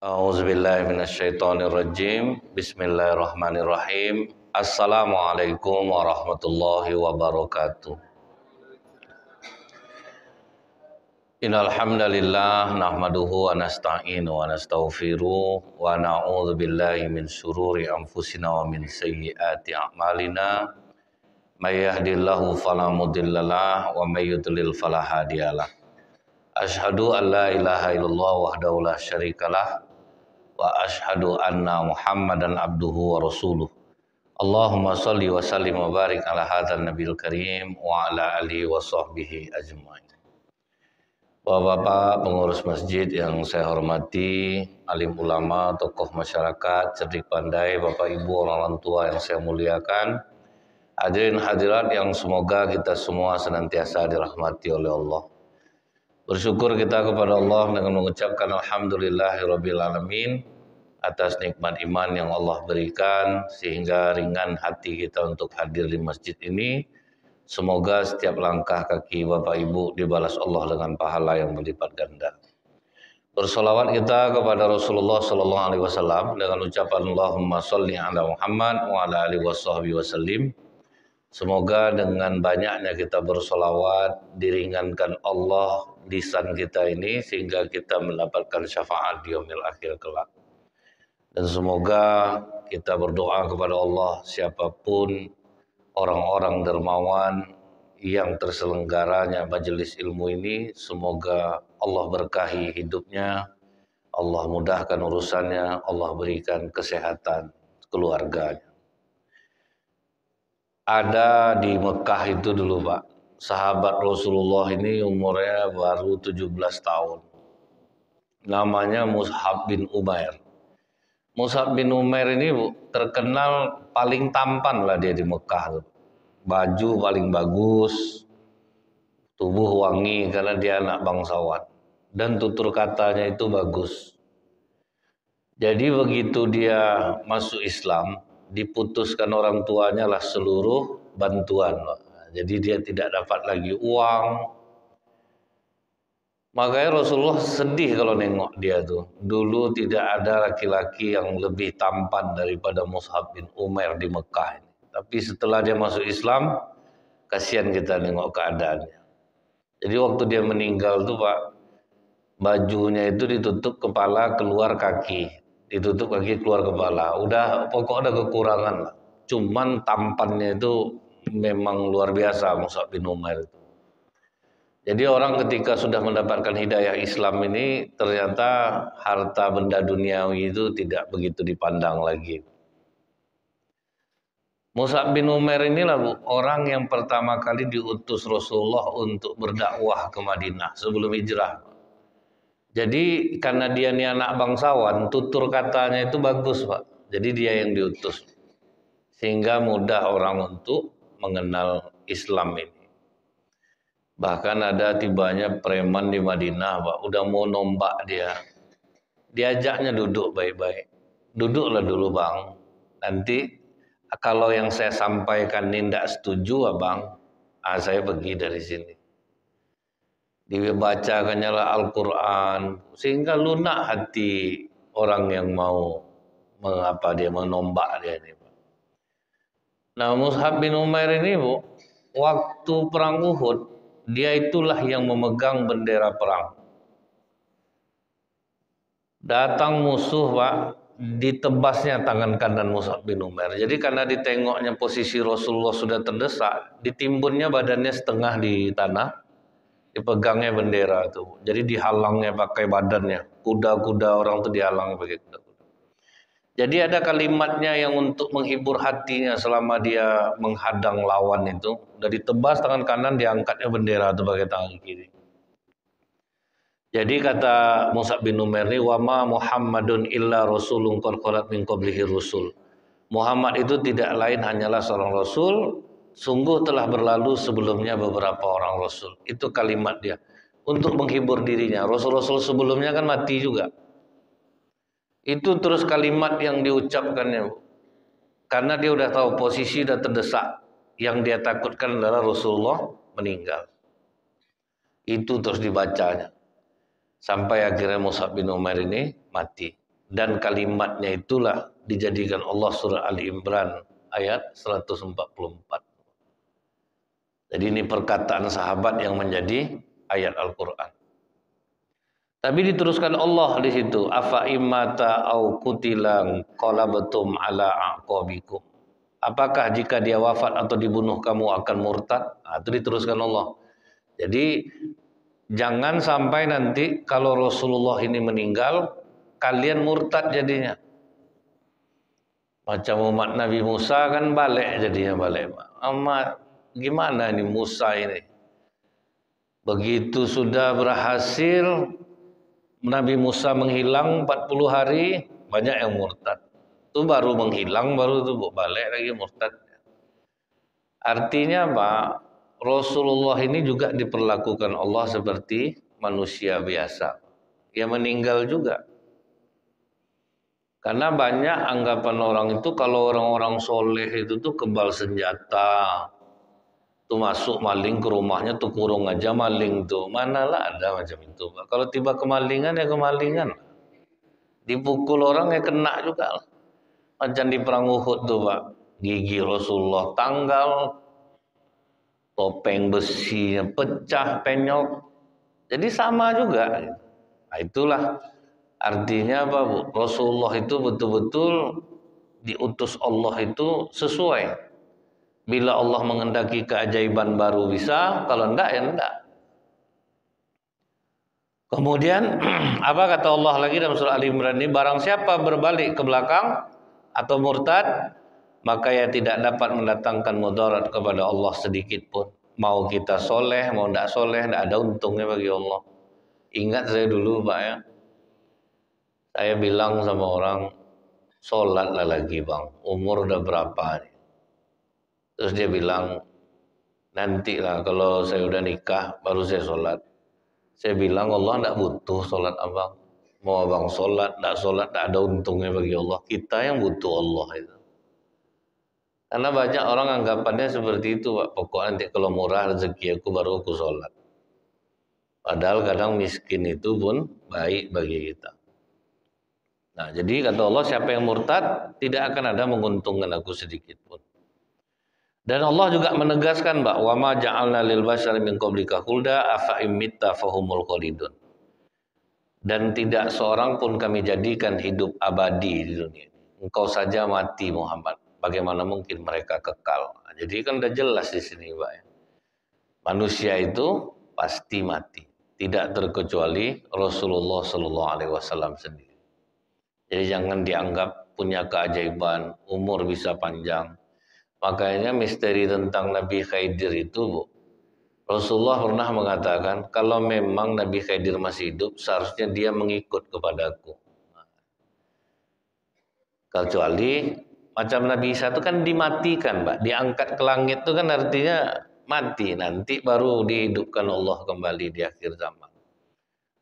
A'udzubillahiminasyaitonirrajim. Bismillahirrahmanirrahim. Assalamualaikum warahmatullahi wabarakatuh. Innal hamdalillah nahmaduhu wa nasta'inu wa nastaghfiruh wa na'udzu billahi min syururi anfusina wa min sayyiati a'malina. May yahdihillahu fala mudhillalah wa may yudlil fala hadiyalah. Asyhadu an la ilaha illallah wahdahu la syarikalah wa asyhadu anna Muhammadan abduhu wa rasuluh. Allahumma shalli wa sallim wa barik ala hadzal nabiyil karim wa ala alihi wa sahbihi ajmain. Bapak-bapak pengurus masjid yang saya hormati, alim ulama, tokoh masyarakat, cerdik pandai, Bapak Ibu orang tua yang saya muliakan, hadirin hadirat yang semoga kita semua senantiasa dirahmati oleh Allah. Bersyukur kita kepada Allah dengan mengucapkan alhamdulillahirabbil alamin atas nikmat iman yang Allah berikan sehingga ringan hati kita untuk hadir di masjid ini. Semoga setiap langkah kaki Bapak Ibu dibalas Allah dengan pahala yang berlipat ganda. Bersolawat kita kepada Rasulullah sallallahu alaihi wasallam dengan ucapan Allahumma shalli ala Muhammad wa ala alihi washabbihi wasallim. Semoga dengan banyaknya kita bersolawat diringankan Allah lisan kita ini sehingga kita mendapatkan syafaat di yaumil akhir kelak. Dan semoga kita berdoa kepada Allah siapapun orang-orang dermawan yang terselenggaranya majelis ilmu ini, semoga Allah berkahi hidupnya, Allah mudahkan urusannya, Allah berikan kesehatan keluarganya. Ada di Mekah itu dulu Pak, sahabat Rasulullah ini umurnya baru 17 tahun. Namanya Mus'ab bin Umair. Mus'ab bin Umair ini terkenal paling tampan lah dia di Mekah. Baju paling bagus, tubuh wangi karena dia anak bangsawan. Dan tutur katanya itu bagus. Jadi begitu dia masuk Islam, diputuskan orang tuanya lah seluruh bantuan. Jadi dia tidak dapat lagi uang. Makanya Rasulullah sedih kalau nengok dia tuh. Dulu tidak ada laki-laki yang lebih tampan daripada Mus'ab bin Umair di Mekah ini. Tapi setelah dia masuk Islam, kasihan kita nengok keadaannya. Jadi waktu dia meninggal tuh Pak, bajunya itu ditutup kepala keluar kaki. Ditutup kaki keluar kepala. Udah pokoknya ada kekurangan lah. Cuman tampannya itu memang luar biasa Mus'ab bin Umair itu. Jadi orang ketika sudah mendapatkan hidayah Islam ini ternyata harta benda duniawi itu tidak begitu dipandang lagi. Mus'ab bin Umair inilah orang yang pertama kali diutus Rasulullah untuk berdakwah ke Madinah sebelum hijrah. Jadi karena dia ini anak bangsawan, tutur katanya itu bagus Pak. Jadi dia yang diutus. Sehingga mudah orang untuk mengenal Islam ini. Bahkan ada tibanya preman di Madinah Pak, udah mau nombak dia. Diajaknya duduk baik-baik. Duduklah dulu Bang. Nanti kalau yang saya sampaikan ini tidak setuju Abang, saya pergi dari sini. Dibacakannya lah Al-Quran sehingga lunak hati orang yang mau menombak dia ini. Nah Mus'ab bin Umair ini Bu, waktu perang Uhud dia itulah yang memegang bendera perang. Datang musuh Pak, ditebasnya tangan kanan Mus'ab bin Umair. Jadi karena ditengoknya posisi Rasulullah sudah terdesak, ditimbunnya badannya setengah di tanah, dipegangnya bendera itu. Jadi dihalangnya pakai badannya. Kuda-kuda orang itu dihalang pakai kuda-kuda. Jadi ada kalimatnya yang untuk menghibur hatinya selama dia menghadang lawan itu. Udah ditebas tangan kanan, diangkatnya bendera itu pakai tangan kiri. Jadi kata Mus'ab bin Umair ini, wa ma Muhammadun illa rasulun qad khalat min qablihi rusul. Muhammad itu tidak lain hanyalah seorang rasul, sungguh telah berlalu sebelumnya beberapa orang rasul. Itu kalimat dia untuk menghibur dirinya. Rasul-rasul sebelumnya kan mati juga. Itu terus kalimat yang diucapkannya. Karena dia udah tahu posisi udah terdesak. Yang dia takutkan adalah Rasulullah meninggal. Itu terus dibacanya sampai akhirnya Mus'ab bin Umair ini mati. Dan kalimatnya itulah dijadikan Allah surah Ali Imran ayat 144. Jadi ini perkataan sahabat yang menjadi ayat Al-Qur'an. Tapi diteruskan Allah di situ, afa imata au kutilang qalabtum ala aqabikum. Apakah jika dia wafat atau dibunuh kamu akan murtad? Nah, itu diteruskan Allah. Jadi jangan sampai nanti kalau Rasulullah ini meninggal kalian murtad jadinya. Macam umat Nabi Musa kan balik jadinya balik. Amat gimana ini Musa ini? Begitu sudah berhasil Nabi Musa menghilang 40 hari, banyak yang murtad. Itu baru menghilang, baru itu balik lagi murtad. Artinya apa? Rasulullah ini juga diperlakukan Allah seperti manusia biasa. Dia meninggal juga. Karena banyak anggapan orang itu kalau orang-orang soleh itu tuh kebal senjata. Tuh masuk maling ke rumahnya tuh kurung aja maling tuh. Manalah ada macam itu. Kalau tiba kemalingan ya kemalingan. Dipukul orang ya kena juga. Macam di perang Uhud tuh Pak. Gigi Rasulullah tanggal. Topeng besinya pecah, penyok. Jadi sama juga. Nah itulah artinya apa Bu? Rasulullah itu betul-betul diutus Allah itu sesuai. Bila Allah mengendaki keajaiban baru bisa, kalau enggak ya enggak. Kemudian apa kata Allah lagi dalam surah Ali Imran ini, barang siapa berbalik ke belakang atau murtad, maka ia tidak dapat mendatangkan mudarat kepada Allah sedikit pun. Mau kita soleh, mau enggak soleh, enggak ada untungnya bagi Allah. Ingat saya dulu Pak ya, saya bilang sama orang, sholatlah lagi Bang, umur udah berapa nih? Terus dia bilang, nantilah kalau saya udah nikah baru saya sholat. Saya bilang Allah tidak butuh sholat abang. Mau abang sholat, tidak ada untungnya bagi Allah. Kita yang butuh Allah itu. Karena banyak orang anggapannya seperti itu Pak. Pokoknya nanti kalau murah rezeki aku baru aku sholat. Padahal kadang miskin itu pun baik bagi kita. Nah jadi kata Allah siapa yang murtad tidak akan ada menguntungkan aku sedikit pun. Dan Allah juga menegaskan bahwa ma ja'alna lil bashari min qablika khulda afa imitta fahumul khalidun. Dan tidak seorang pun kami jadikan hidup abadi di dunia. Engkau saja mati Muhammad. Bagaimana mungkin mereka kekal? Nah, jadi kan udah jelas di sini Pak ya. Manusia itu pasti mati. Tidak terkecuali Rasulullah sallallahu alaihi wasallam sendiri. Jadi jangan dianggap punya keajaiban, umur bisa panjang. Makanya misteri tentang Nabi Khidir itu Bu, Rasulullah pernah mengatakan kalau memang Nabi Khidir masih hidup seharusnya dia mengikut kepadaku. Kecuali macam Nabi Isa itu kan dimatikan Pak, diangkat ke langit itu kan artinya mati, nanti baru dihidupkan Allah kembali di akhir zaman.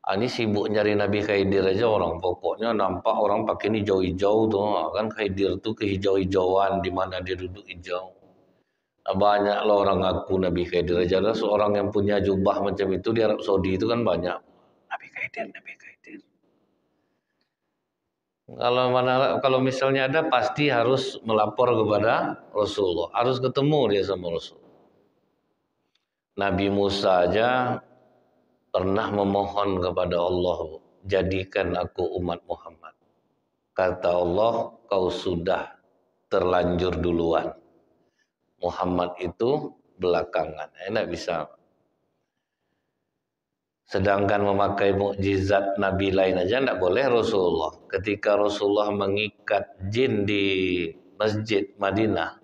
Ini sibuk nyari Nabi Khidir aja orang, pokoknya nampak orang pakai ini hijau-hijau tuh, kan Khidir tuh kehijau-hijauan di mana dia duduk hijau. Banyak lah orang ngaku Nabi Khidir aja, ada seorang yang punya jubah macam itu di Arab Saudi itu kan banyak. Nabi Khidir, Nabi Khidir. Kalau misalnya ada pasti harus melapor kepada Rasulullah, harus ketemu dia sama Rasul. Nabi Musa aja pernah memohon kepada Allah, jadikan aku umat Muhammad. Kata Allah, kau sudah terlanjur duluan. Muhammad itu belakangan. Tidak bisa. Sedangkan memakai mukjizat Nabi lain aja tidak boleh Rasulullah. Ketika Rasulullah mengikat jin di Masjid Madinah,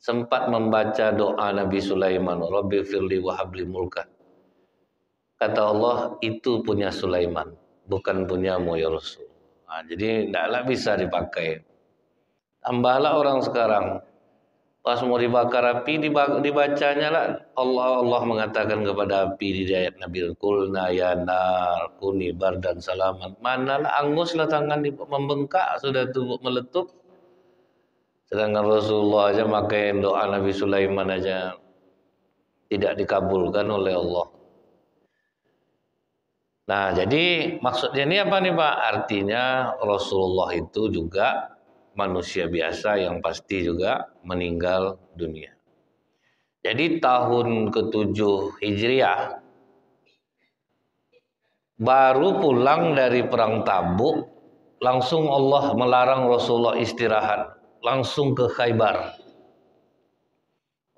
sempat membaca doa Nabi Sulaiman, Rabbi firli wa habli mulkan. Kata Allah, itu punya Sulaiman, bukan punyamu ya Rasul. Nah, jadi tidaklah bisa dipakai. Tambahlah orang sekarang, pas mau dibakar api, dibacanya lah Allah mengatakan kepada api di ayat Nabi, Qulna ya nar kuni bardan salaman. Manalah anguslah tangan membengkak, sudah tubuh meletup. Sedangkan Rasulullah aja pakai doa Nabi Sulaiman aja tidak dikabulkan oleh Allah. Nah, jadi maksudnya ini apa nih Pak? Artinya Rasulullah itu juga manusia biasa yang pasti juga meninggal dunia. Jadi tahun ke-7 Hijriah baru pulang dari perang Tabuk, langsung Allah melarang Rasulullah istirahat, langsung ke Khaybar.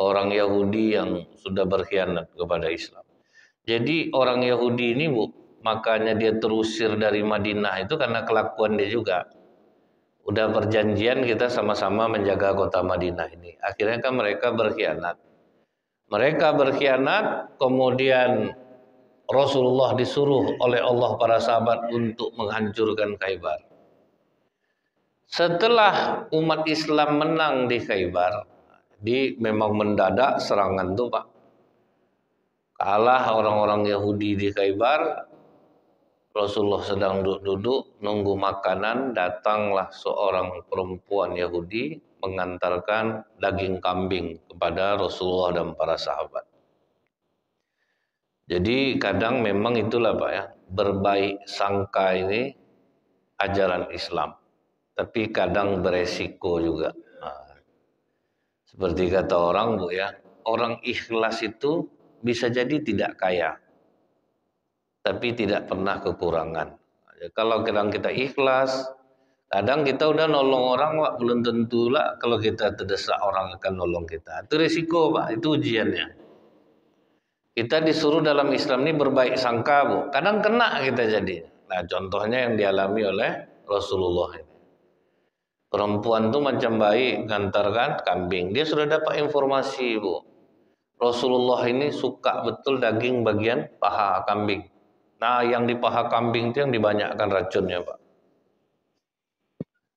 Orang Yahudi yang sudah berkhianat kepada Islam. Jadi orang Yahudi ini Bu, makanya dia terusir dari Madinah itu karena kelakuan dia juga. Udah perjanjian kita sama-sama menjaga kota Madinah ini. Akhirnya kan mereka berkhianat. Mereka berkhianat, kemudian Rasulullah disuruh oleh Allah para sahabat untuk menghancurkan Khaybar. Setelah umat Islam menang di Khaybar, memang mendadak serangan tuh Pak. Kalah orang-orang Yahudi di Khaybar, Rasulullah sedang duduk-duduk nunggu makanan, datanglah seorang perempuan Yahudi mengantarkan daging kambing kepada Rasulullah dan para sahabat. Jadi kadang memang itulah Pak ya, berbaik sangka ini ajaran Islam. Tapi kadang beresiko juga. Nah, seperti kata orang Bu ya, orang ikhlas itu bisa jadi tidak kaya, tapi tidak pernah kekurangan. Kalau kadang kita ikhlas, kadang kita udah nolong orang Pak, belum tentulah kalau kita terdesak orang akan nolong kita. Itu resiko Pak, itu ujiannya. Kita disuruh dalam Islam ini berbaik sangka Bu, kadang kena kita jadi. Nah contohnya yang dialami oleh Rasulullah ini. Perempuan tuh macam baik ngantarkan kambing, dia sudah dapat informasi Bu. Rasulullah ini suka betul daging bagian paha kambing. Nah yang di paha kambing itu yang dibanyakkan racunnya Pak.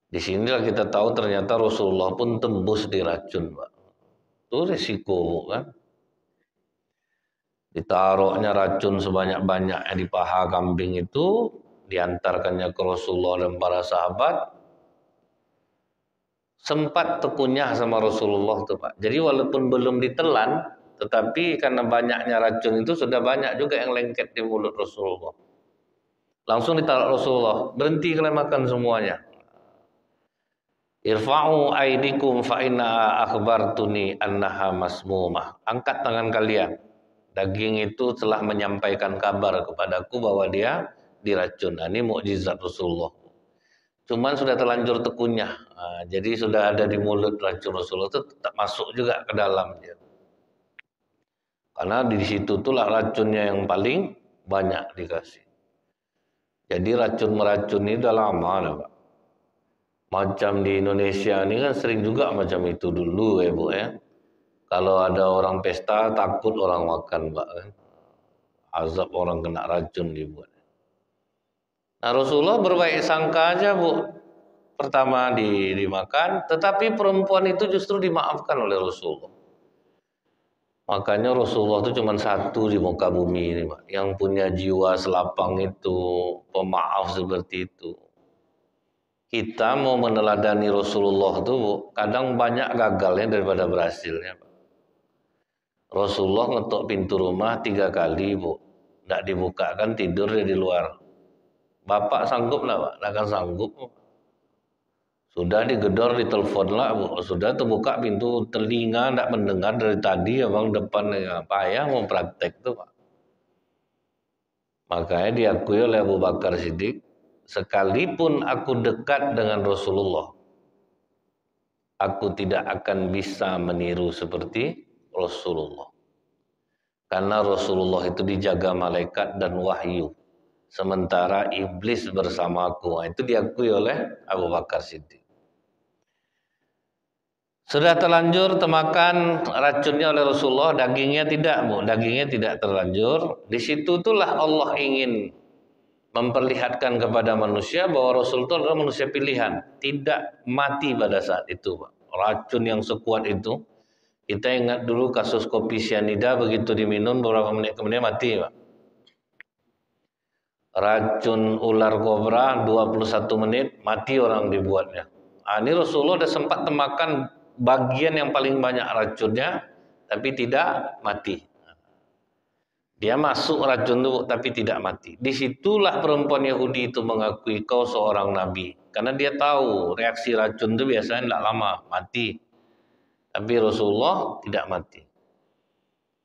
Di sinilah kita tahu ternyata Rasulullah pun tembus di racun Pak. Itu risiko Bu kan. Ditaruhnya racun sebanyak-banyaknya di paha kambing itu, diantarkannya ke Rasulullah dan para sahabat. Sempat terkunyah sama Rasulullah tuh Pak. Jadi walaupun belum ditelan, tetapi karena banyaknya racun itu sudah banyak juga yang lengket di mulut Rasulullah. Langsung ditaruh Rasulullah, berhenti kalian makan semuanya. Irfa'u aidikum fa inna akhbartuni annaha masmumah. Angkat tangan kalian. Daging itu telah menyampaikan kabar kepadaku bahwa dia diracun. Nah, ini mukjizat Rasulullah. Cuman sudah terlanjur terkunyah. Nah, jadi sudah ada di mulut racun Rasulullah itu tetap masuk juga ke dalam dia. Karena di situ itulah racunnya yang paling banyak dikasih. Jadi racun meracun ini udah lama lah Pak. Macam di Indonesia ini kan sering juga macam itu dulu ya Bu ya. Kalau ada orang pesta takut orang makan Pak kan. Azab orang kena racun dibuat. Nah Rasulullah berbaik sangka aja Bu. Pertama dimakan, tetapi perempuan itu justru dimaafkan oleh Rasulullah. Makanya Rasulullah itu cuma satu di muka bumi ini Pak. Yang punya jiwa selapang itu, pemaaf seperti itu. Kita mau meneladani Rasulullah itu Bu, kadang banyak gagalnya daripada berhasilnya Pak. Rasulullah ngetok pintu rumah 3 kali Bu, tidak dibukakan, tidur dia di luar. Bapak sanggup lah Pak? Tidak sanggup. Sudah digedor, ditelepon lah Bu, sudah terbuka pintu, telinga tidak mendengar dari tadi, abang depan payah mau praktek tuh Pak. Makanya diakui oleh Abu Bakar Siddiq, sekalipun aku dekat dengan Rasulullah, aku tidak akan bisa meniru seperti Rasulullah. Karena Rasulullah itu dijaga malaikat dan wahyu. Sementara iblis bersamaku. Nah, itu diakui oleh Abu Bakar Siddiq. Sudah terlanjur termakan racunnya oleh Rasulullah, dagingnya tidak Bu. Dagingnya tidak terlanjur. Di situ itulah Allah ingin memperlihatkan kepada manusia bahwa Rasul itu adalah manusia pilihan. Tidak mati pada saat itu Pak. Racun yang sekuat itu. Kita ingat dulu kasus kopi sianida, begitu diminum beberapa menit kemudian mati Pak. Racun ular kobra 21 menit mati orang dibuatnya. Nah, ini Rasulullah sudah sempat temakan bagian yang paling banyak racunnya tapi tidak mati. Dia masuk racun itu tapi tidak mati. Disitulah perempuan Yahudi itu mengakui kau seorang nabi. Karena dia tahu reaksi racun itu biasanya tidak lama, mati. Tapi Rasulullah tidak mati.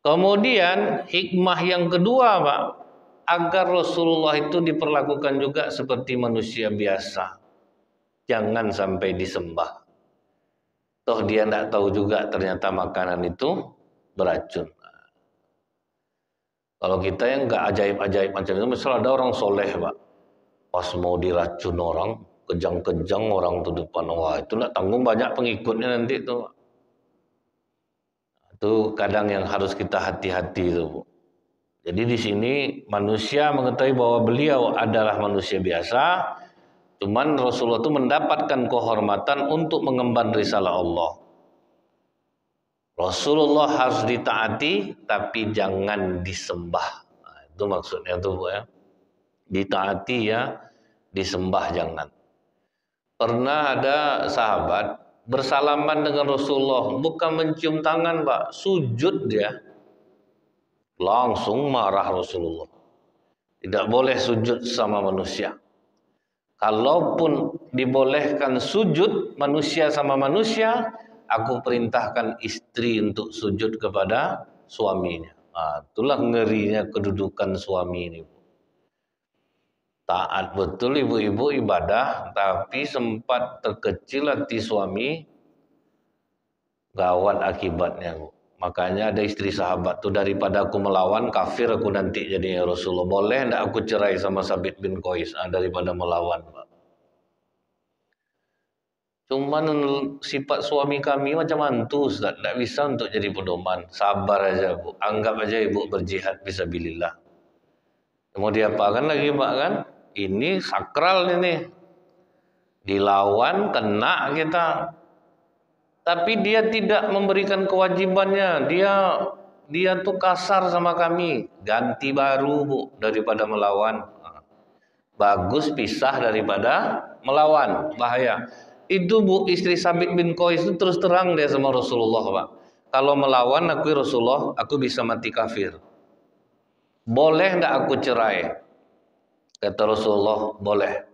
Kemudian hikmah yang kedua, Pak, agar Rasulullah itu diperlakukan juga seperti manusia biasa. Jangan sampai disembah. Toh dia tidak tahu juga ternyata makanan itu beracun. Kalau kita yang nggak ajaib-ajaib macam itu, misal ada orang soleh, Pak, pas mau diracun orang, kejang-kejang orang tuh depan, wah itu nggak tanggung banyak pengikutnya nanti itu. Itu kadang yang harus kita hati-hati itu, Bu. Jadi di sini manusia mengetahui bahwa beliau adalah manusia biasa, cuman Rasulullah itu mendapatkan kehormatan untuk mengemban risalah Allah. Rasulullah harus ditaati tapi jangan disembah. Nah, itu maksudnya tuh, Bu, ya. Ditaati ya, disembah jangan. Pernah ada sahabat bersalaman dengan Rasulullah, bukan mencium tangan, Pak, sujud dia. Langsung marah Rasulullah. Tidak boleh sujud sama manusia. Kalaupun dibolehkan sujud manusia sama manusia, aku perintahkan istri untuk sujud kepada suaminya. Nah, itulah ngerinya kedudukan suami ini. Taat betul ibu-ibu ibadah, tapi sempat terkecil hati suami, gawat akibatnya. Makanya ada istri sahabat tuh, daripada aku melawan, kafir aku nanti jadi Rasulullah. Boleh enggak aku cerai sama Sabit bin Qais daripada melawan, Pak. Cuman sifat suami kami macam mantu, Ustaz. Tidak bisa untuk jadi pedoman. Sabar aja, Bu. Anggap aja ibu berjihad fisabilillah. Mau diapakan lagi, Pak, kan? Ini sakral ini. Dilawan, kena kita. Tapi dia tidak memberikan kewajibannya. Dia tuh kasar sama kami. Ganti baru, Bu, daripada melawan. Bagus pisah daripada melawan. Bahaya. Itu, Bu, istri Sabit bin Qais itu terus terang dia sama Rasulullah, Pak. Kalau melawan aku Rasulullah, aku bisa mati kafir. Boleh enggak aku cerai? Kata Rasulullah, boleh.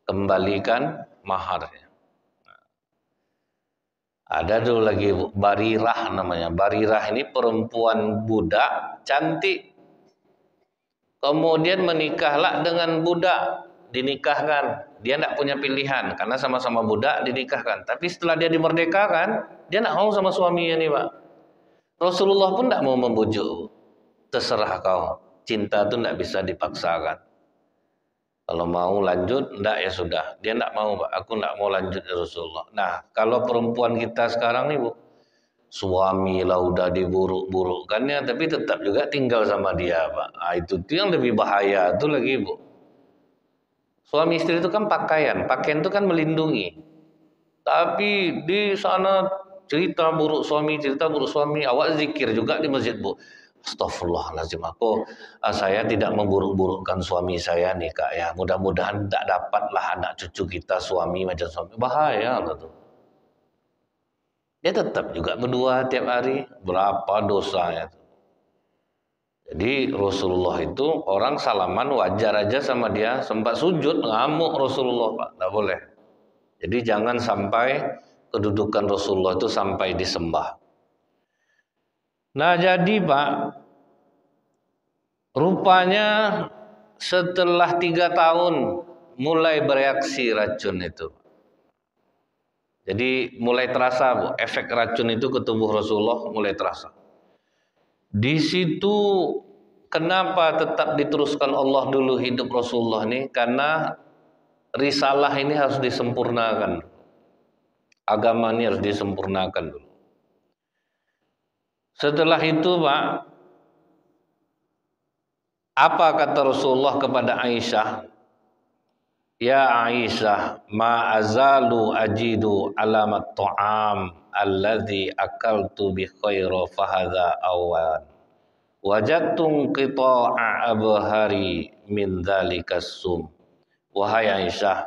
Kembalikan maharnya. Ada dulu lagi Barirah namanya. Barirah ini perempuan budak cantik. Kemudian menikahlah dengan budak, dinikahkan. Dia tidak punya pilihan karena sama-sama budak dinikahkan. Tapi setelah dia dimerdekakan, dia tidak mau sama suaminya nih, Pak. Rasulullah pun tidak mau membujuk. Terserah kau. Cinta itu tidak bisa dipaksakan. Kalau mau lanjut, enggak ya sudah. Dia enggak mau, Pak. Aku enggak mau lanjut ya Rasulullah. Nah, kalau perempuan kita sekarang nih, Bu, suami lah udah diburuk-burukkannya, tapi tetap juga tinggal sama dia, Pak. Nah, itu tuh yang lebih bahaya itu lagi, Bu. Suami istri itu kan pakaian itu kan melindungi. Tapi di sana cerita buruk suami, awak zikir juga di masjid, Bu. Astagfirullahaladzim, saya tidak memburuk-burukkan suami saya nih, Kak, ya. Mudah-mudahan tidak dapatlah anak cucu kita suami macam suami. Bahaya loh tuh. Dia tetap juga berdua tiap hari, berapa dosanya. Jadi Rasulullah itu orang salaman wajar aja sama dia, sempat sujud ngamuk Rasulullah, Pak, tidak boleh. Jadi jangan sampai kedudukan Rasulullah itu sampai disembah. Nah jadi, Pak, rupanya setelah 3 tahun mulai bereaksi racun itu. Jadi mulai terasa, Bu, efek racun itu ke tubuh Rasulullah mulai terasa. Di situ kenapa tetap diteruskan Allah dulu hidup Rasulullah nih? Karena risalah ini harus disempurnakan. Agama ini harus disempurnakan dulu. Setelah itu, Pak, apa kata Rasulullah kepada Aisyah? Ya Aisyah, ma azalu ajidu alamat ta'am alladhi akaltu bi khaira fahadha awan. Wajadtum qita'a abhari min dhalikas sum. Wahai Aisyah,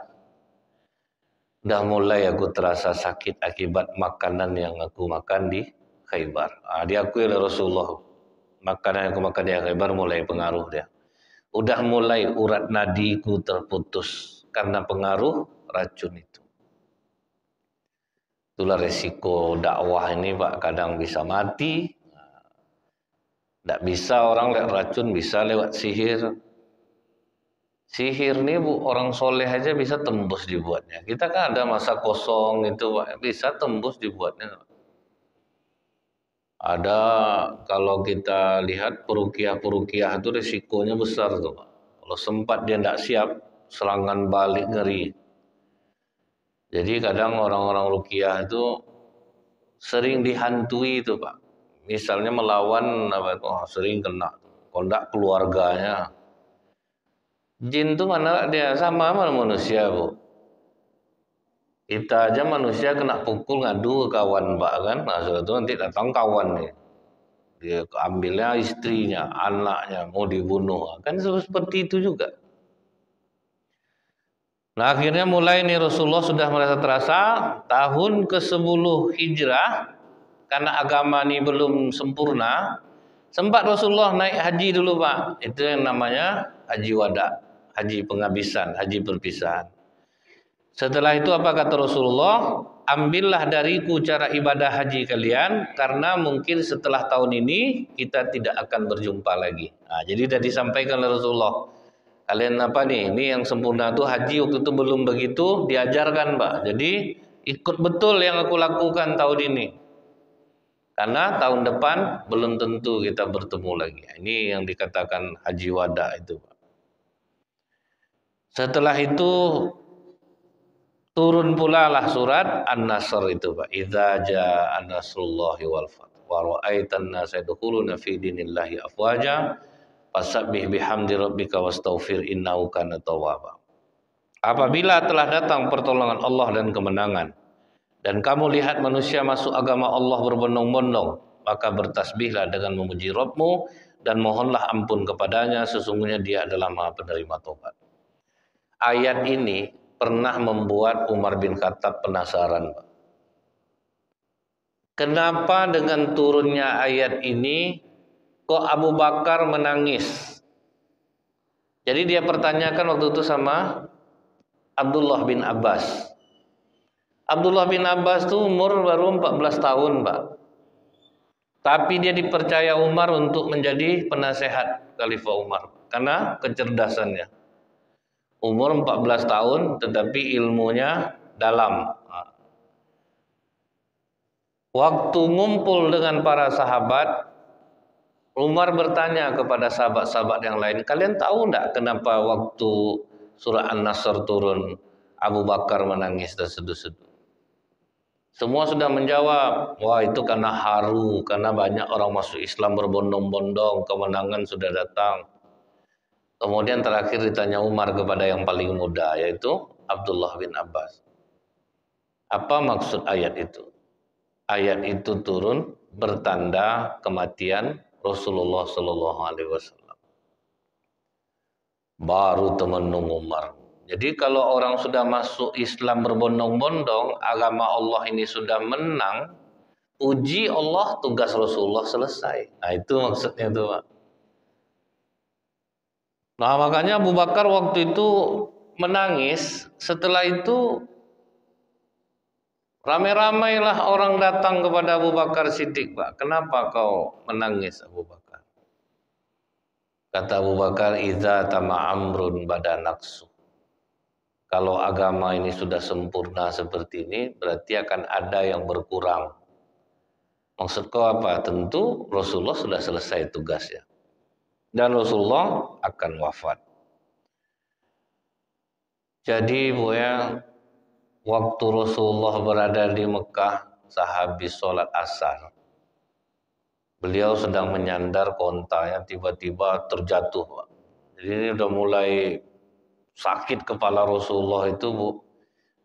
dah mulai aku terasa sakit akibat makanan yang aku makan di Khaybar. Diakui oleh Rasulullah. Makanan yang aku makan di Khaybar mulai pengaruh dia. Udah mulai urat nadiku terputus karena pengaruh racun itu. Itulah resiko dakwah ini Pak, kadang bisa mati. Tidak bisa orang lewat racun, bisa lewat sihir. Sihir nih Bu, orang soleh aja bisa tembus dibuatnya. Kita kan ada masa kosong itu Pak, bisa tembus dibuatnya. Ada kalau kita lihat perukiah-perukiah itu risikonya besar tuh Pak. Kalau sempat dia tidak siap, serangan balik ngeri. Jadi kadang orang-orang rukiah itu sering dihantui itu Pak. Misalnya melawan apa itu, sering kena kondak keluarganya. Jin itu mana dia sama manusia Bu. Kita aja manusia kena pukul ngadu ke kawan Pak kan. Nah setelah itu nanti datang kawan nih. Dia ambilnya istrinya, anaknya mau dibunuh. Kan seperti itu juga. Nah akhirnya mulai nih Rasulullah sudah merasa terasa tahun ke-10 Hijrah karena agama ini belum sempurna. Sempat Rasulullah naik haji dulu Pak. Itu yang namanya haji wada, haji penghabisan, haji perpisahan. Setelah itu apa kata Rasulullah? Ambillah dariku cara ibadah haji kalian karena mungkin setelah tahun ini kita tidak akan berjumpa lagi. Nah, jadi sudah disampaikan oleh Rasulullah. Kalian apa nih? Ini yang sempurna tuh haji waktu itu belum begitu diajarkan, Pak. Jadi ikut betul yang aku lakukan tahun ini. Karena tahun depan belum tentu kita bertemu lagi. Ini yang dikatakan haji wada itu, Pak. Setelah itu turun pula lah surat An-Nasr itu, Pak. Idza jaa nasrullahi wal fath wa ra'aitan nasa yadkhuluna fi dinillahi afwaja fasabbih bihamdi rabbika wastaghfir innahu kana tawwaba. Apabila telah datang pertolongan Allah dan kemenangan dan kamu lihat manusia masuk agama Allah berbondong-bondong, maka bertasbihlah dengan memuji Rabbmu dan mohonlah ampun kepadanya, sesungguhnya Dia adalah Maha Penerima Taubat. Ayat ini pernah membuat Umar bin Khattab penasaran, Pak. Kenapa dengan turunnya ayat ini kok Abu Bakar menangis? Jadi dia pertanyakan waktu itu sama Abdullah bin Abbas. Abdullah bin Abbas itu umur baru 14 tahun, Pak. Tapi dia dipercaya Umar untuk menjadi penasehat Khalifah Umar karena kecerdasannya. Umur 14 tahun tetapi ilmunya dalam. Waktu ngumpul dengan para sahabat, Umar bertanya kepada sahabat-sahabat yang lain, kalian tahu enggak kenapa waktu surah An-Nasr turun Abu Bakar menangis dan seduh-seduh? Semua sudah menjawab, wah itu karena haru, karena banyak orang masuk Islam berbondong-bondong, kemenangan sudah datang. Kemudian terakhir ditanya Umar kepada yang paling muda, yaitu Abdullah bin Abbas. Apa maksud ayat itu? Ayat itu turun bertanda kematian Rasulullah Sallallahu Alaihi Wasallam. Baru temenung Umar. Jadi kalau orang sudah masuk Islam berbondong-bondong, agama Allah ini sudah menang, puji Allah, tugas Rasulullah selesai. Nah itu maksudnya itu, Pak. Nah makanya Abu Bakar waktu itu menangis. Setelah itu ramai-ramailah orang datang kepada Abu Bakar Siddiq, Pak. Kenapa kau menangis, Abu Bakar? Kata Abu Bakar, idza tama amrun badanaksu. Kalau agama ini sudah sempurna seperti ini, berarti akan ada yang berkurang. Maksud kau apa? Tentu Rasulullah sudah selesai tugasnya. Dan Rasulullah akan wafat. Jadi Bu ya, waktu Rasulullah berada di Mekah, sehabis sholat asar, beliau sedang menyandar kontanya, tiba-tiba terjatuh, Pak. Jadi ini udah mulai sakit kepala Rasulullah itu, Bu.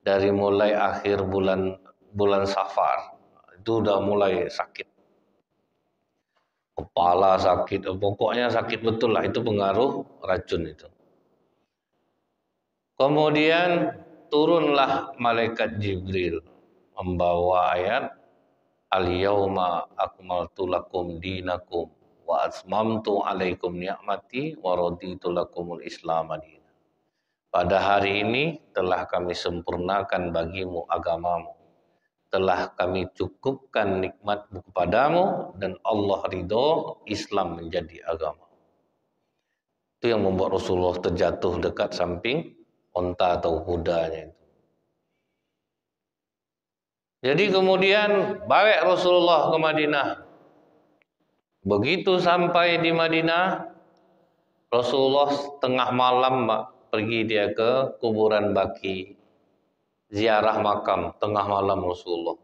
Dari mulai akhir bulan Safar, itu udah mulai sakit. Kepala sakit, pokoknya sakit betul lah, itu pengaruh racun itu. Kemudian turunlah malaikat Jibril membawa ayat Al-yawma akmaltu lakum dinakum wa atmamtu alaikum ni'mati wa raditu lakumul Islam madina. Pada hari ini telah kami sempurnakan bagimu agamamu, telah kami cukupkan nikmatmu kepadamu, dan Allah ridho Islam menjadi agama. Itu yang membuat Rasulullah terjatuh dekat samping onta atau kudanya itu. Jadi kemudian balik Rasulullah ke Madinah. Begitu sampai di Madinah, Rasulullah tengah malam pergi dia ke kuburan Baqi, ziarah makam tengah malam Rasulullah.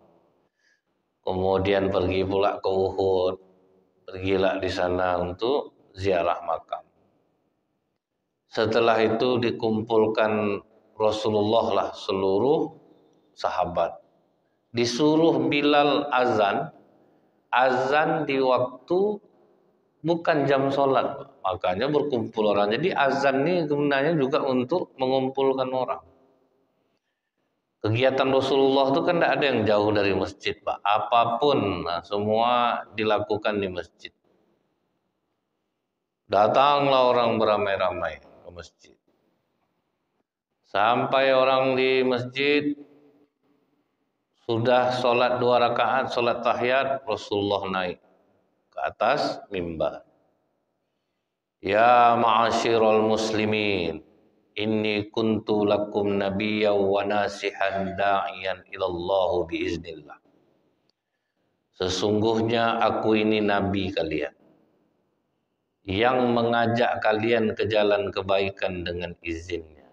Kemudian pergi pula ke Uhud, pergilah di sana untuk ziarah makam. Setelah itu dikumpulkan Rasulullah lah seluruh sahabat. Disuruh Bilal azan di waktu bukan jam sholat. Makanya berkumpul orang. Jadi azan ini sebenarnya juga untuk mengumpulkan orang. Kegiatan Rasulullah itu kan tidak ada yang jauh dari masjid, Pak. Apapun, semua dilakukan di masjid. Datanglah orang beramai-ramai ke masjid. Sampai orang di masjid sudah sholat 2 rakaat, sholat tahiyat, Rasulullah naik ke atas mimbar. Ya ma'asyiral muslimin, inni kuntu lakum nabiyyan wa nasihan da'iyan ilallahu biiznillah. Sesungguhnya aku ini nabi kalian, yang mengajak kalian ke jalan kebaikan dengan izinnya.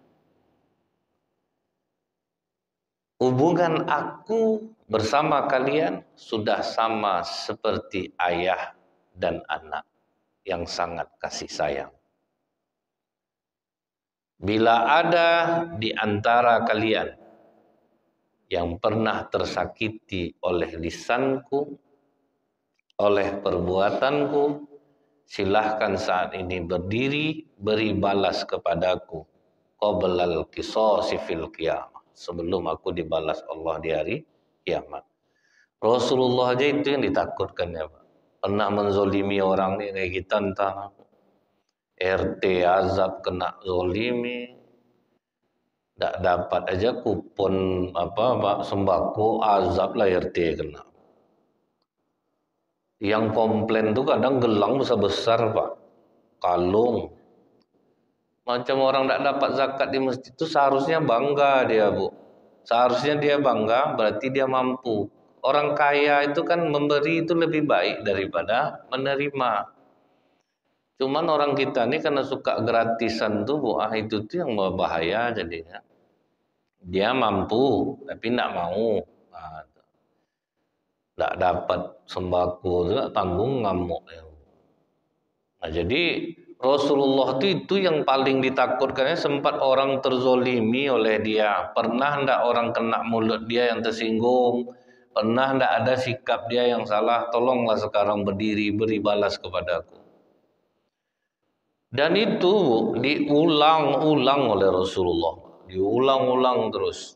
Hubungan aku bersama kalian sudah sama seperti ayah dan anak yang sangat kasih sayang. Bila ada di antara kalian yang pernah tersakiti oleh lisanku, oleh perbuatanku, silahkan saat ini berdiri, beri balas kepadaku. Qablal qisasi fil qiyamah. Sebelum aku dibalas Allah di hari kiamat. Rasulullah aja itu yang ditakutkan ya Pak. Pernah menzolimi orang nih kayak kita entah RT azab kena zolimi, tidak dapat aja kupon Pak sembako azab lah RT kena. Yang komplain tuh kadang gelang besar-besar Pak, kalung. Macam orang tidak dapat zakat di masjid itu seharusnya bangga dia Bu. Seharusnya dia bangga berarti dia mampu. Orang kaya itu kan memberi itu lebih baik daripada menerima. Cuman orang kita ini karena suka gratisan tuh Bu, itu tuh yang berbahaya jadinya. Dia mampu tapi tidak mau. Tidak dapat sembako juga tanggung ngamuk. Nah, jadi Rasulullah itu yang paling ditakutkannya sempat orang terzolimi oleh dia. Pernah tidak orang kena mulut dia yang tersinggung? Pernah tidak ada sikap dia yang salah? Tolonglah sekarang berdiri, beri balas kepadaku. Dan itu diulang-ulang oleh Rasulullah. Diulang-ulang terus.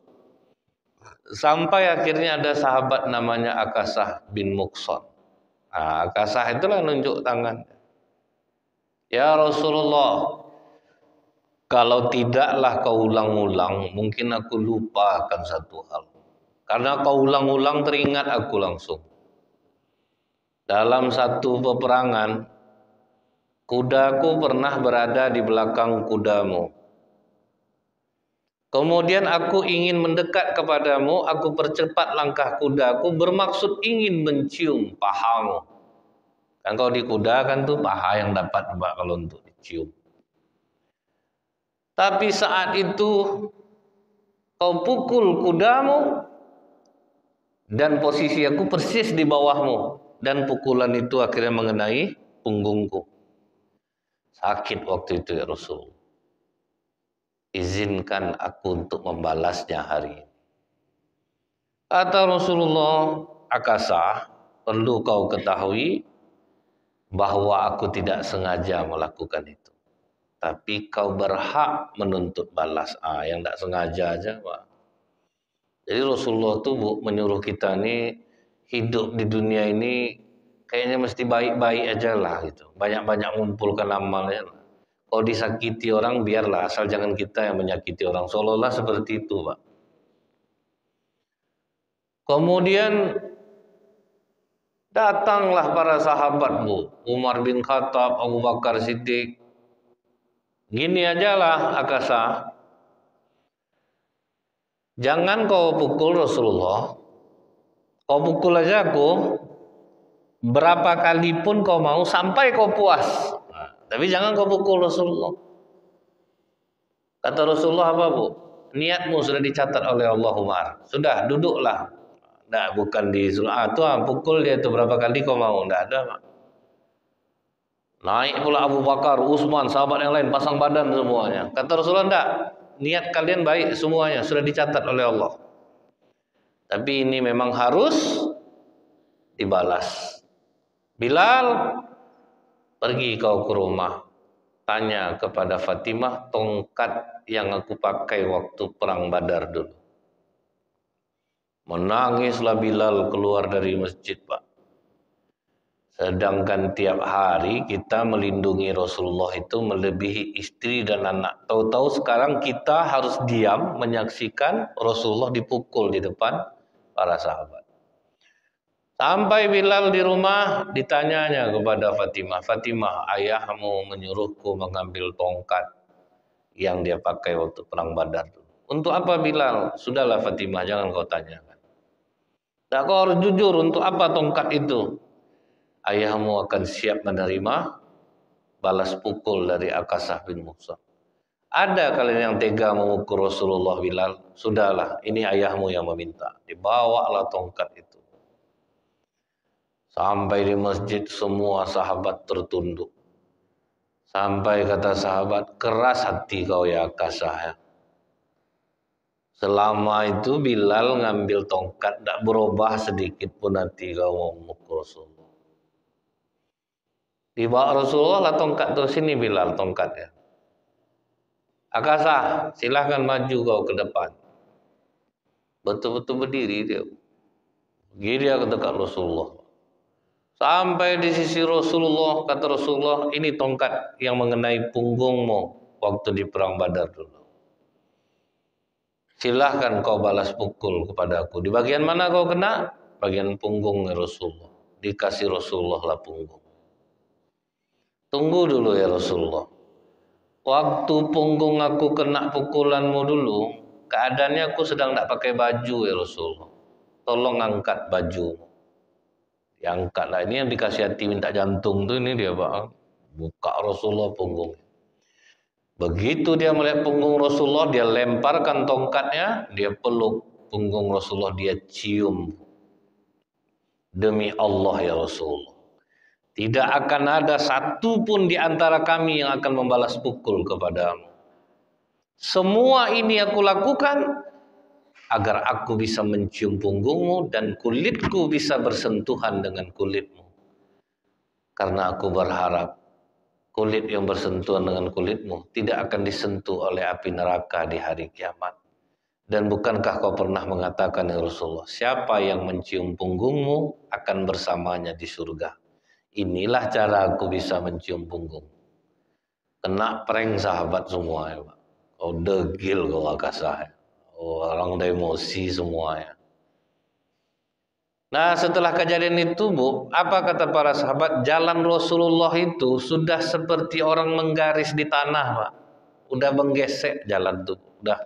Sampai akhirnya ada sahabat namanya Akasah bin Muqsan. Nah, Akasah itulah nunjuk tangan. Ya Rasulullah, kalau tidaklah kau ulang-ulang, mungkin aku lupa akan satu hal. Karena kau ulang-ulang teringat aku langsung. Dalam satu peperangan, kudaku pernah berada di belakang kudamu. Kemudian aku ingin mendekat kepadamu, aku percepat langkah kudaku, bermaksud ingin mencium pahamu. Kan kalau di kuda kan tuh paha yang dapat kalau untuk dicium. Tapi saat itu kau pukul kudamu dan posisi aku persis di bawahmu dan pukulan itu akhirnya mengenai punggungku. Sakit waktu itu ya Rasul. Izinkan aku untuk membalasnya hari ini. Kata Rasulullah, Akasah, perlu kau ketahui bahwa aku tidak sengaja melakukan itu. Tapi kau berhak menuntut balas. Yang tidak sengaja aja Pak. Jadi Rasulullah itu menyuruh kita ini hidup di dunia ini kayaknya mesti baik-baik aja lah gitu. Banyak-banyak ngumpulkan amalnya. Kalau disakiti orang biarlah, asal jangan kita yang menyakiti orang. Seolah-olah seperti itu, Pak. Kemudian datanglah para sahabat, Bu. Umar bin Khattab, Abu Bakar Siddiq. Gini aja lah Akasa. Jangan kau pukul Rasulullah. Kau pukul aja aku. Berapa kali pun kau mau sampai kau puas. Nah, tapi jangan kau pukul Rasulullah. Kata Rasulullah apa, Bu? Niatmu sudah dicatat oleh Allah, Umar. Sudah, duduklah. Nah, bukan disuruh, pukul dia itu berapa kali kau mau. Tidak ada, Pak. Naik pula Abu Bakar, Utsman, sahabat yang lain, pasang badan semuanya. Kata Rasulullah, tidak. Niat kalian baik semuanya, sudah dicatat oleh Allah. Tapi ini memang harus dibalas. Bilal, pergi kau ke rumah. Tanya kepada Fatimah tongkat yang aku pakai waktu perang Badar dulu. Menangislah Bilal keluar dari masjid, Pak. Sedangkan tiap hari kita melindungi Rasulullah itu melebihi istri dan anak. Tahu-tahu sekarang kita harus diam menyaksikan Rasulullah dipukul di depan para sahabat. Sampai Bilal di rumah ditanyanya kepada Fatimah, Fatimah, ayahmu menyuruhku mengambil tongkat yang dia pakai waktu perang Badar. Untuk apa Bilal? Sudahlah Fatimah, jangan kau tanyakan. Nah, kau harus jujur, untuk apa tongkat itu? Ayahmu akan siap menerima balas pukul dari Akasah bin Musa. Ada kalian yang tega memukul Rasulullah, Bilal? Sudahlah, ini ayahmu yang meminta. Dibawalah tongkat itu. Sampai di masjid semua sahabat tertunduk. Sampai kata sahabat, keras hati kau ya Akasah ya. Selama itu Bilal ngambil tongkat, tidak berubah sedikit pun hati kau memukul Rasulullah. Dibawa Rasulullah lah tongkat terus, sini Bilal tongkatnya. Akasah, silahkan maju kau ke depan. Betul-betul berdiri dia. Pergi dia ke dekat Rasulullah. Sampai di sisi Rasulullah, kata Rasulullah, ini tongkat yang mengenai punggungmu waktu di perang Badar dulu. Silahkan kau balas pukul kepada aku. Di bagian mana kau kena? Bagian punggung Rasulullah. Dikasih Rasulullah lah punggung. Tunggu dulu ya Rasulullah. Waktu punggung aku kena pukulanmu dulu, keadaannya aku sedang tidak pakai baju ya Rasulullah. Tolong angkat bajumu. Diangkat lah, ini yang dikasih hati minta jantung tuh, ini dia Pak. Buka Rasulullah punggung. Begitu dia melihat punggung Rasulullah, dia lemparkan tongkatnya, dia peluk punggung Rasulullah, dia cium. Demi Allah ya Rasulullah, tidak akan ada satu pun di antara kami yang akan membalas pukul kepadamu. Semua ini aku lakukan agar aku bisa mencium punggungmu dan kulitku bisa bersentuhan dengan kulitmu. Karena aku berharap kulit yang bersentuhan dengan kulitmu tidak akan disentuh oleh api neraka di hari kiamat. Dan bukankah kau pernah mengatakan ya Rasulullah, siapa yang mencium punggungmu akan bersamanya di surga. Inilah cara aku bisa mencium punggung. Kena prank sahabat semua ya Pak. Kau degil kau Akasah ya. Orang udah emosi semuanya. Nah setelah kejadian itu Bu, apa kata para sahabat? Jalan Rasulullah itu sudah seperti orang menggaris di tanah Pak. Udah menggesek jalan tuh. Udah.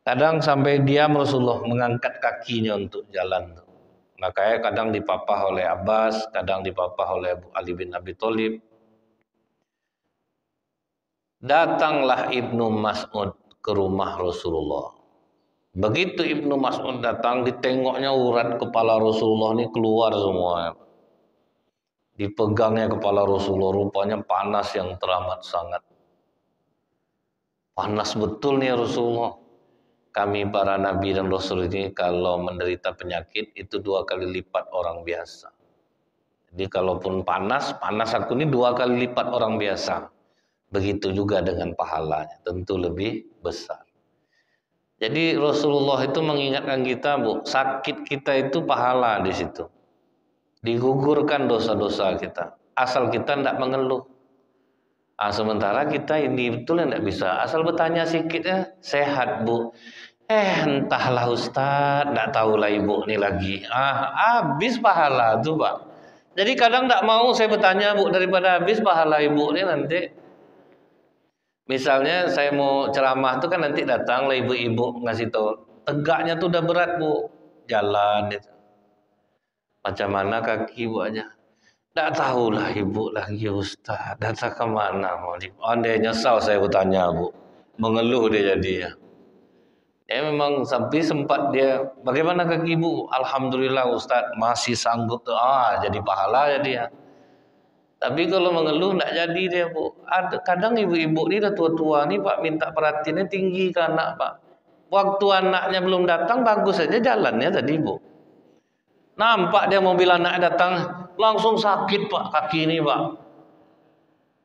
Kadang sampai diam Rasulullah mengangkat kakinya untuk jalan tuh. Makanya kadang dipapah oleh Abbas, kadang dipapah oleh Ali bin Abi Thalib. Datanglah Ibnu Mas'ud ke rumah Rasulullah. Begitu Ibnu Mas'ud datang, ditengoknya urat kepala Rasulullah ini keluar semua. Dipegangnya kepala Rasulullah, rupanya panas yang teramat sangat. Panas betul nih Rasulullah. Kami para nabi dan rasul ini kalau menderita penyakit itu 2 kali lipat orang biasa. Jadi kalaupun panas aku ini 2 kali lipat orang biasa. Begitu juga dengan pahalanya, tentu lebih besar. Jadi Rasulullah itu mengingatkan kita, Bu, sakit kita itu pahala di situ. digugurkan dosa-dosa kita. Asal kita tidak mengeluh. Sementara kita ini betul tidak bisa. Asal bertanya sikitnya, sehat bu. Entahlah Ustaz, tidak tahulah ibu ini lagi. Habis pahala tuh pak. Jadi kadang tidak mau saya bertanya bu, daripada habis pahala ibu ini nanti. Misalnya saya mau ceramah tuh kan nanti datanglah ibu-ibu ngasih tahu. Tegaknya tuh udah berat bu, jalan itu. Macam mana kaki ibu aja. Tak tahulah ibu lagi Ustaz, datang ke mana mau di. Andai nyesal saya bertanya bu, mengeluh dia jadinya. Ya memang sampai sempat dia, bagaimana kaki ibu? Alhamdulillah Ustaz masih sanggup tuh. Jadi pahala ya dia. Tapi kalau mengeluh tidak jadi dia bu. Kadang ibu-ibu ini udah tua-tua nih pak, minta perhatiannya tinggi ke anak pak. Waktu anaknya belum datang bagus saja jalannya tadi bu. Nampak dia mobil anak datang langsung sakit pak kaki ini pak.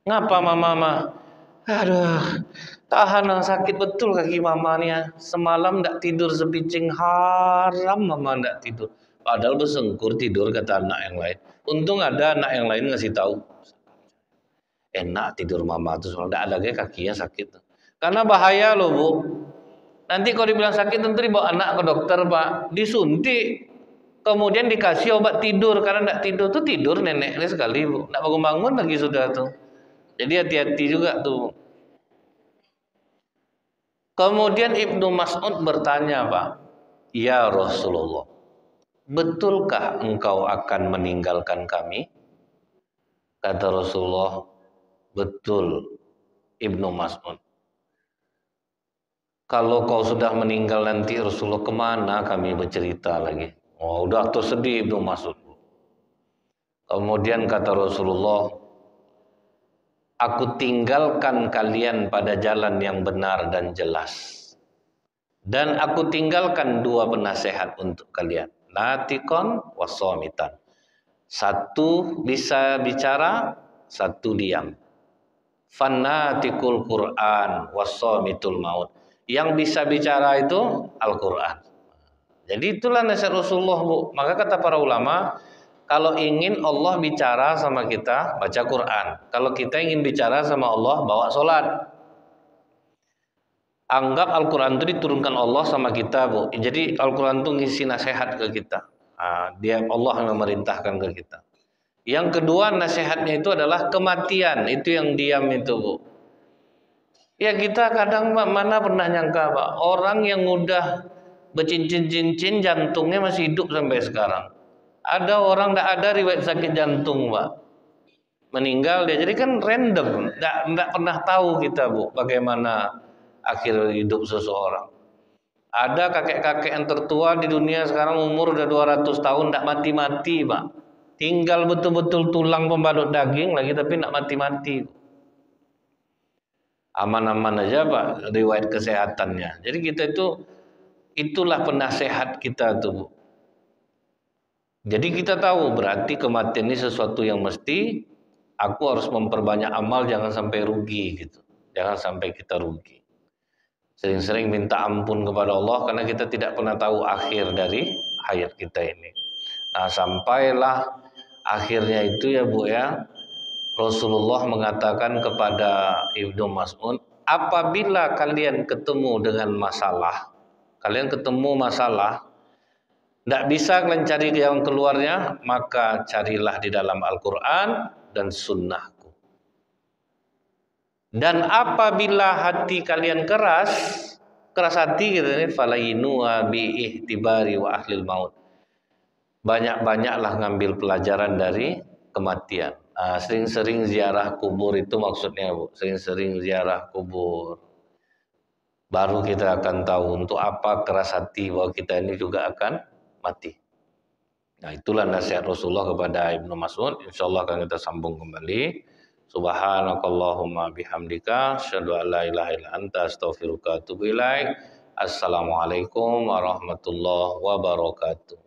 Ngapa mama? Aduh, tahan sakit betul kaki mama nih ya. Semalam tidak tidur sepicing, haram mama tidak tidur. Padahal bersengkur tidur kata anak yang lain. Untung ada anak yang lain ngasih tahu. Enak tidur mama tuh soalnya tidak ada kakinya sakit. Karena bahaya loh bu. Nanti kalau dibilang sakit tentu dibawa anak ke dokter pak, disuntik. Kemudian dikasih obat tidur, karena tidak tidur tuh tidur nenek ini sekali bu, tidak bangun-bangun lagi sudah tuh. Jadi hati-hati juga tuh. Kemudian Ibnu Mas'ud bertanya pak, ya Rasulullah, betulkah engkau akan meninggalkan kami? Kata Rasulullah, betul Ibnu Mas'ud. Kalau kau sudah meninggal nanti Rasulullah kemana kami bercerita lagi? Udah tersedih Ibnu Mas'ud. Kemudian kata Rasulullah, aku tinggalkan kalian pada jalan yang benar dan jelas. Dan aku tinggalkan dua penasehat untuk kalian. Natikon wassomitan. Satu bisa bicara, satu diam. Fanatikul Quran wassomitul maut. Yang bisa bicara itu Al-Quran. Jadi itulah nasihat Rasulullah bu. Maka kata para ulama, kalau ingin Allah bicara sama kita, baca Quran. Kalau kita ingin bicara sama Allah, bawa sholat. Anggap Al-Quran itu diturunkan Allah sama kita bu. Jadi Al-Quran itu ngisi nasihat ke kita. Dia Allah yang memerintahkan ke kita. Yang kedua nasihatnya itu adalah kematian. Itu yang diam itu bu. Ya kita kadang mana pernah nyangka pak, orang yang udah bercincin-cincin jantungnya masih hidup sampai sekarang. Ada orang tidak ada riwayat sakit jantung pak, meninggal dia. Jadi kan random, tidak pernah tahu kita bu bagaimana akhir hidup seseorang. Ada kakek-kakek yang tertua di dunia sekarang umur udah 200 tahun tidak mati-mati pak, tinggal betul-betul tulang pembalut daging lagi tapi tidak mati-mati. Aman-aman aja pak riwayat kesehatannya. Jadi kita itulah penasehat kita tuh. Jadi kita tahu berarti kematian ini sesuatu yang mesti. Aku harus memperbanyak amal, jangan sampai rugi gitu. Jangan sampai kita rugi. Sering-sering minta ampun kepada Allah karena kita tidak pernah tahu akhir dari hayat kita ini. Nah, sampailah akhirnya itu ya Bu ya. Rasulullah mengatakan kepada Ibnu Mas'ud, apabila kalian ketemu dengan masalah, tidak bisa kalian cari jalan keluarnya, maka carilah di dalam Al-Quran dan Sunnahku. Dan apabila hati kalian keras hati gitu nih, falayinu bi ihtibari wa ahlil maut. Banyak-banyaklah ngambil pelajaran dari kematian. Sering-sering ziarah kubur itu maksudnya Bu, sering-sering ziarah kubur. Baru kita akan tahu untuk apa keras hati bahwa kita ini juga akan mati. Nah, itulah nasihat Rasulullah kepada Ibnu Mas'ud. Insyaallah akan kita sambung kembali. Subhanakallahumma bihamdika asyhadu an la ilaha illa anta astaghfiruka wa atubu ilaik. Assalamualaikum warahmatullahi wabarakatuh.